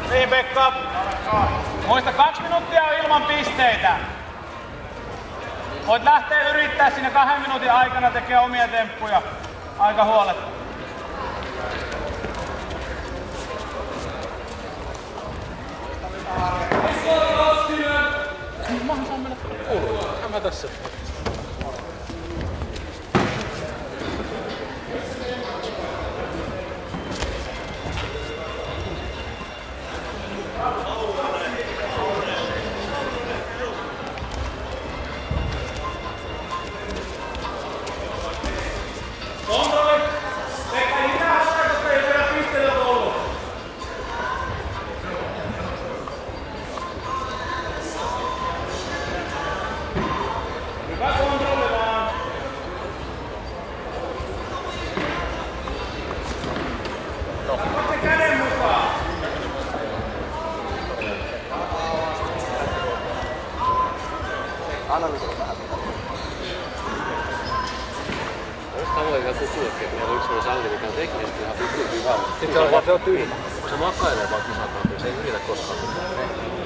Niin Pekka, muista 2 minuuttia on ilman pisteitä. Voit lähteä yrittää siinä 2 minuutin aikana tekee omia temppuja. Aika huoletta. Mähän saan mennä kuuluun. Mä tässä. Kontrolli! Pekka, ei mitään haittaa, koska ei vielä pisteellä ollut. Hyvä kontrolli vaan. Otat sen käden mukaan. Analysoi vähän. Sitä voi ihan tutullekin, että meillä on yksi sellainen salli, mikä on teknisesti ihan hyvä. Sitten se on tyhjä. Se makailee vaan kisataan, se ei yritä koskaan mitään.